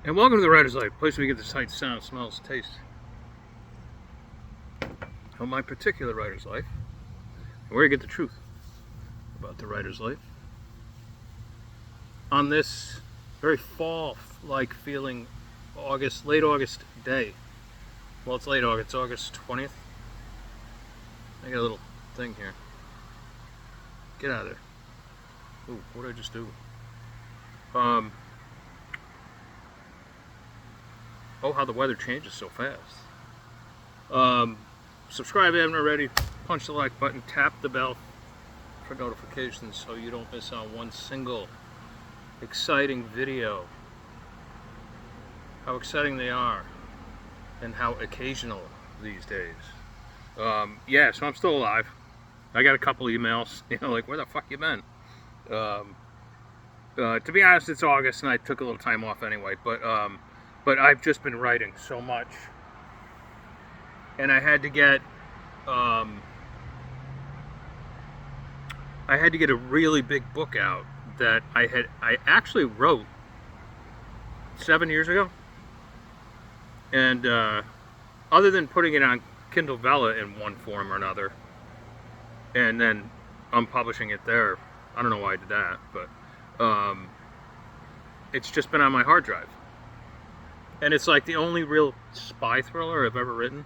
And welcome to the Writer's Life, a place where we get the sights, sounds, smells, tastes of my particular writer's life, and where you get the truth about the writer's life. On this very fall-like feeling late August day. Well, it's late August, it's August 20th. I got a little thing here. Get out of there. Ooh, what did I just do? Oh, how the weather changes so fast. Subscribe if you haven't already. Punch the like button. Tap the bell for notifications so you don't miss on one single exciting video. How exciting they are, and how occasional these days. Yeah, so I'm still alive. I got a couple emails, like, where the fuck you been? To be honest, it's August and I took a little time off anyway, but I've just been writing so much, and I had to get a really big book out that I actually wrote 7 years ago, and other than putting it on Kindle Vella in one form or another, and then unpublishing it there, I don't know why I did that, but it's just been on my hard drive. And it's like the only real spy thriller I've ever written.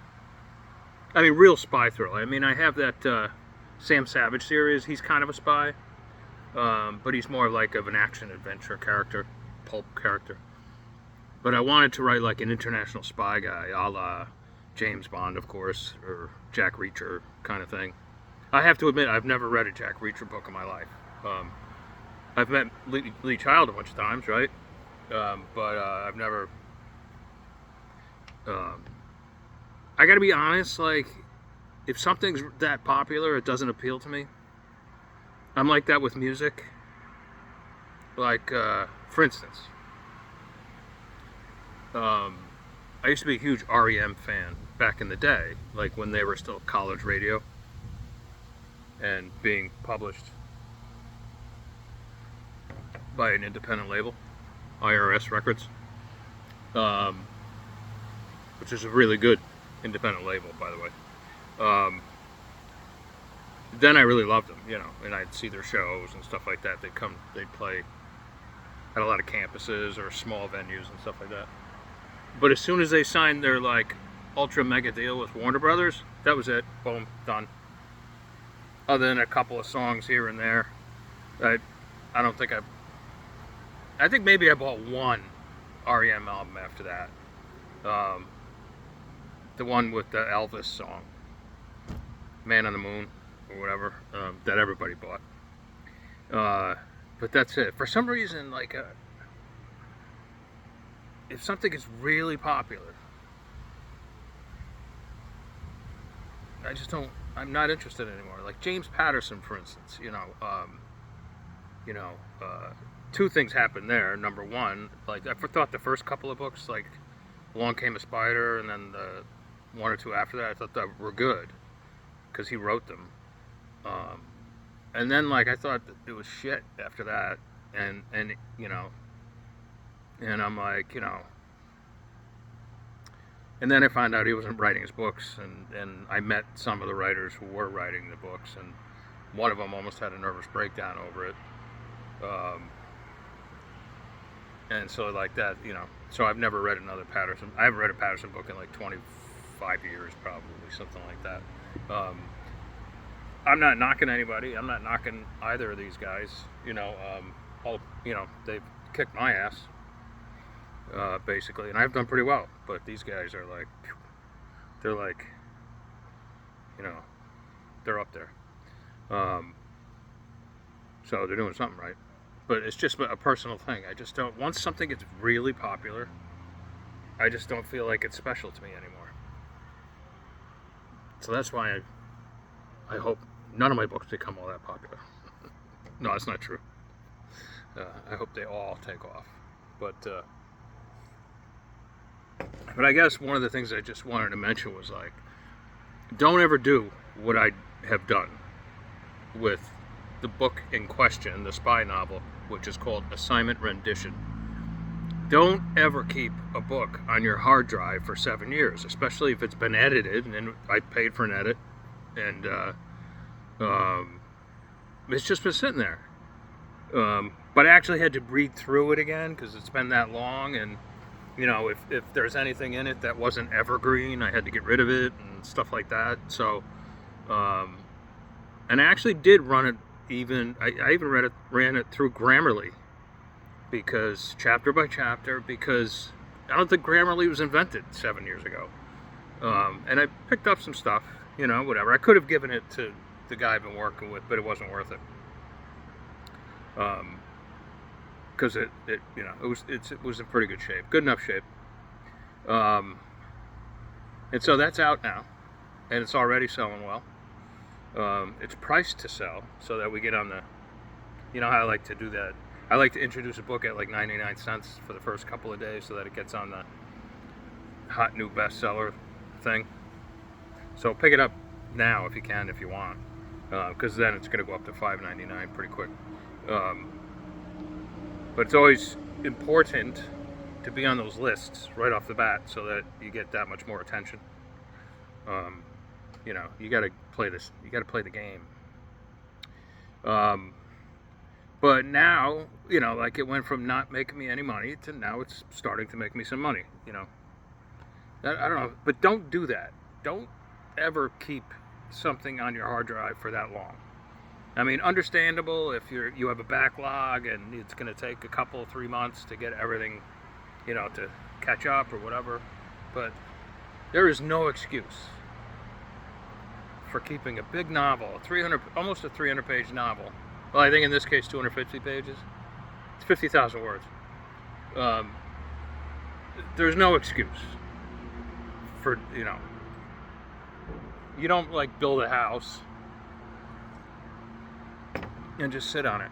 I mean, real spy thriller. I mean, I have that Sam Savage series. He's kind of a spy, but he's more like of an action-adventure character, pulp character. But I wanted to write like an international spy guy, a la James Bond, of course, or Jack Reacher kind of thing. I have to admit, I've never read a Jack Reacher book in my life. I've met Lee Child a bunch of times, right? But I've never... I gotta be honest, like, if something's that popular, it doesn't appeal to me. I'm like that with music. Like, for instance, I used to be a huge REM fan back in the day, like when they were still college radio and being published by an independent label, IRS Records. Which is a really good independent label, by the way. Then I really loved them, and I'd see their shows and stuff like that. They'd play at a lot of campuses or small venues and stuff like that. But as soon as they signed their, like, ultra mega deal with Warner Brothers, that was it. Boom, done. Other than a couple of songs here and there, I think maybe I bought one REM album after that. The one with the Elvis song, Man on the Moon, or whatever, that everybody bought. But that's it. For some reason, like, if something is really popular, I'm not interested anymore. Like James Patterson, for instance, two things happened there. Number one, like, I thought the first couple of books, like Along Came a Spider, and then the one or two after that, I thought that were good because he wrote them. And then, like, I thought that it was shit after that, and I'm like, and then I found out he wasn't writing his books, and I met some of the writers who were writing the books, and one of them almost had a nervous breakdown over it. And so, like that, so I've never read another Patterson. I haven't read a Patterson book in like 25 years, probably, something like that. I'm not knocking anybody. I'm not knocking either of these guys. They've kicked my ass, basically, and I've done pretty well. But these guys are like, they're like, they're up there. So they're doing something right. But it's just a personal thing. I just don't, once something gets really popular, I just don't feel like it's special to me anymore. So that's why I hope none of my books become all that popular. No, that's not true. I hope they all take off. But I guess one of the things I just wanted to mention was, like, don't ever do what I have done with the book in question, the spy novel, which is called Assignment Rendition. don't ever keep a book on your hard drive for 7 years, especially if it's been edited, and I paid for an edit, and it's just been sitting there. But I actually had to read through it again because it's been that long, and if there's anything in it that wasn't evergreen, I had to get rid of it and stuff like that. So, and I actually did run it. I even ran it through Grammarly, because chapter by chapter, because I don't think Grammarly was invented 7 years ago. And I picked up some stuff, whatever. I could have given it to the guy I've been working with, but it wasn't worth it. Because it was in pretty good shape, good enough shape. And so that's out now, and it's already selling well. It's priced to sell so that we get on the, how I like to do that. I like to introduce a book at like 99 cents for the first couple of days so that it gets on the hot new bestseller thing. So pick it up now if you can, if you want, because then it's going to go up to $5.99 pretty quick. But it's always important to be on those lists right off the bat so that you get that much more attention. You got to play this. You got to play the game. But now, like it went from not making me any money to now it's starting to make me some money. I don't know, but don't do that. Don't ever keep something on your hard drive for that long. I mean, understandable if you have a backlog and it's going to take a couple, 3 months to get everything, to catch up or whatever. But there is no excuse for keeping a big novel, almost a 300-page novel. Well, I think in this case 250 pages. It's 50,000 words. There's no excuse for, you don't like build a house and just sit on it.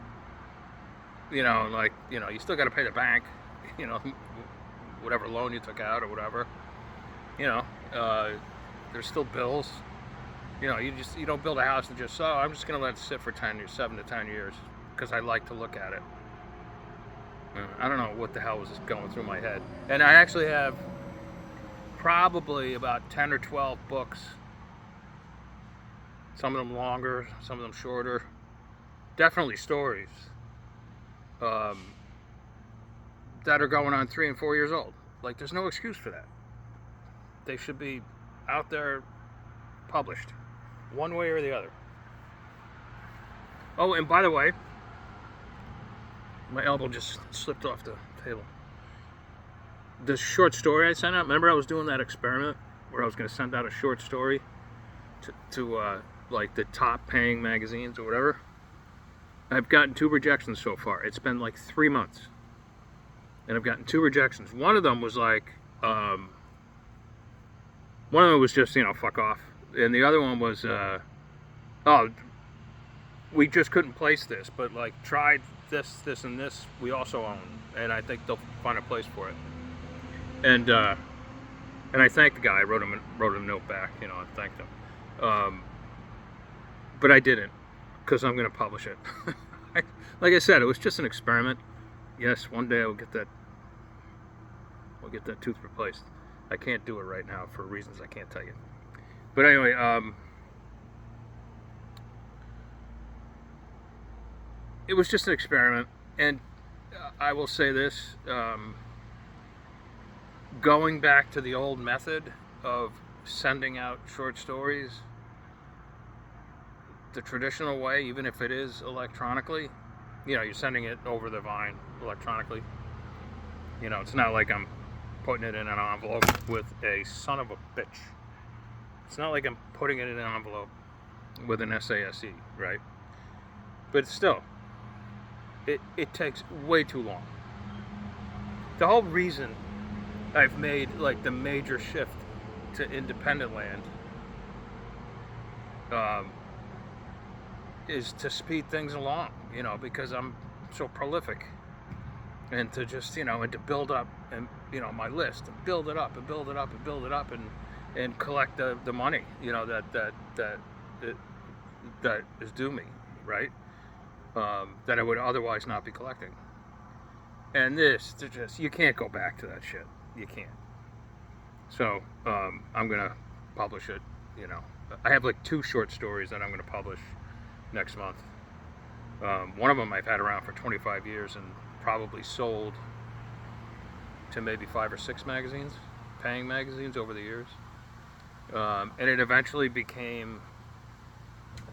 You still got to pay the bank, whatever loan you took out or whatever. There's still bills. You don't build a house and just, I'm just going to let it sit for 7 to 10 years because I like to look at it. I don't know what the hell was going through my head. And I actually have probably about 10 or 12 books. Some of them longer, some of them shorter. Definitely stories that are going on 3 and 4 years old. Like, there's no excuse for that. They should be out there published, one way or the other. Oh, and by the way, my elbow just slipped off the table. The short story I sent out, remember I was doing that experiment where I was going to send out a short story to like the top paying magazines or whatever? I've gotten 2 rejections so far. It's been like 3 months. And I've gotten 2 rejections. One of them was like, one of them was just, fuck off. And the other one was, we just couldn't place this, but like tried this, and this we also own. And I think they'll find a place for it. And I thanked the guy. I wrote him a note back, I thanked him. But I didn't, because I'm going to publish it. Like I said, it was just an experiment. Yes, one day I'll get that tooth replaced. I can't do it right now for reasons I can't tell you. But anyway, it was just an experiment, and I will say this, going back to the old method of sending out short stories the traditional way, even if it is electronically, you're sending it over the vine electronically. It's not like I'm putting it in an envelope with a son of a bitch. It's not like I'm putting it in an envelope with an SASE, right? But still, it takes way too long. The whole reason I've made like the major shift to independent land is to speed things along, because I'm so prolific, and to just, and to build up and my list, and build it up and build it up and build it up and collect the money, that is due me, right? That I would otherwise not be collecting. And this, you can't go back to that shit. You can't. So I'm gonna publish it. You know, I have like 2 short stories that I'm gonna publish next month. One of them I've had around for 25 years and probably sold to maybe 5 or 6 magazines, paying magazines over the years. And it eventually became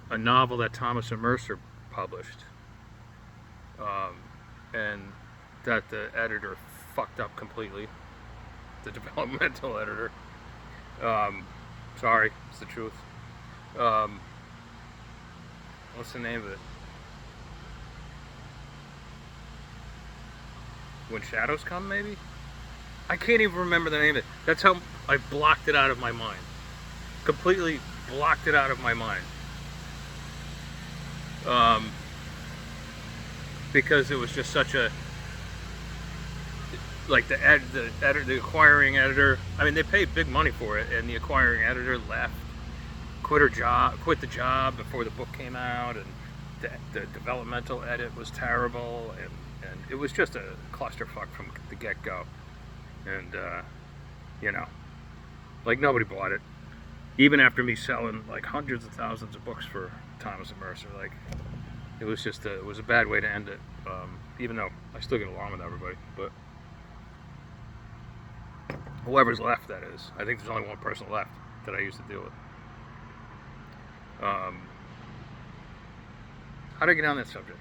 a novel that Thomas and Mercer published, and that the editor fucked up completely, the developmental editor. Sorry, it's the truth. What's the name of it? When Shadows Come, maybe? I can't even remember the name of it. That's how I blocked it out of my mind. Completely blocked it out of my mind. Because it was just such a, like the editor, the acquiring editor. I mean, they paid big money for it, and the acquiring editor left, quit the job before the book came out, and the developmental edit was terrible, and it was just a clusterfuck from the get-go. And you know, like nobody bought it, even after me selling like hundreds of thousands of books for Thomas and Mercer. Like, it was just it was a bad way to end it. Even though I still get along with everybody, but whoever's left, that is. I think there's only one person left that I used to deal with. How did I get on that subject?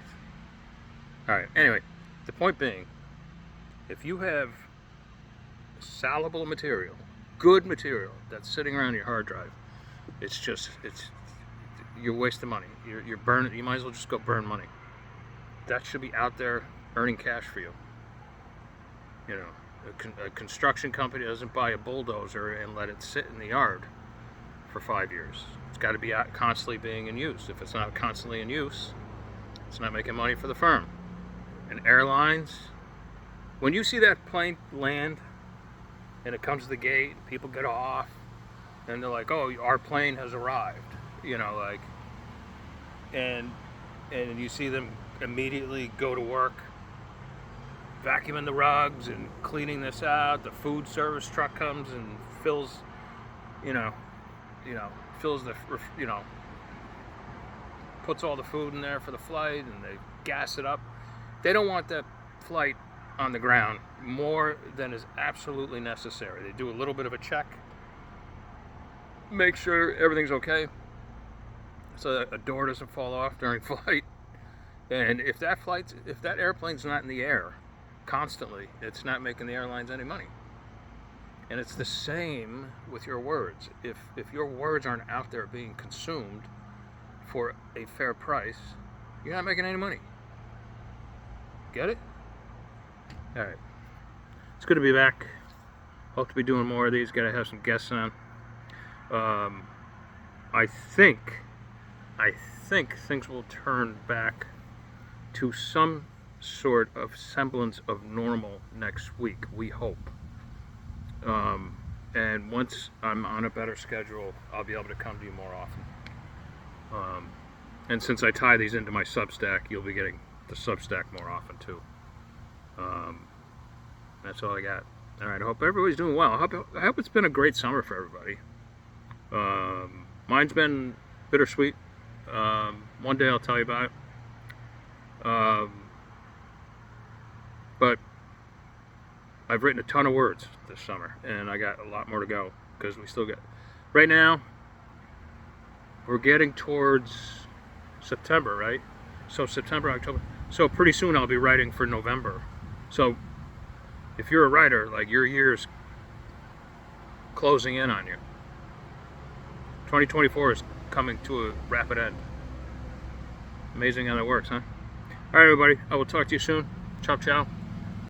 Alright, anyway, the point being, if you have salable material, good material that's sitting around your hard drive, you're wasting money. You're burning. You might as well just go burn money. That should be out there earning cash for you. You know, a construction company doesn't buy a bulldozer and let it sit in the yard for 5 years. It's got to be constantly being in use. If it's not constantly in use, it's not making money for the firm. And airlines, when you see that plane land and it comes to the gate, people get off, and they're like, "Oh, our plane has arrived," you know, like, and you see them immediately go to work, vacuuming the rugs and cleaning this out. The food service truck comes and fills, puts all the food in there for the flight, and they gas it up. They don't want that flight on the ground more than is absolutely necessary. They do a little bit of a check, make sure everything's okay, so that a door doesn't fall off during flight. And if that airplane's not in the air constantly, it's not making the airlines any money. And it's the same with your words. If your words aren't out there being consumed for a fair price, you're not making any money. Get it? All right. It's good to be back. Hope to be doing more of these. Got to have some guests on. I think things will turn back to some sort of semblance of normal next week. We hope. And once I'm on a better schedule, I'll be able to come to you more often. And since I tie these into my Substack, you'll be getting the Substack more often too. That's all I got. All right, I hope everybody's doing well. I hope it's been a great summer for everybody. Mine's been bittersweet. One day I'll tell you about it. But I've written a ton of words this summer, and I got a lot more to go, because we still got, right now, we're getting towards September, right? So September, October. So pretty soon I'll be writing for November. So if you're a writer, like, your year's closing in on you. 2024 is coming to a rapid end. Amazing how that works, huh? All right, everybody. I will talk to you soon. Ciao, ciao.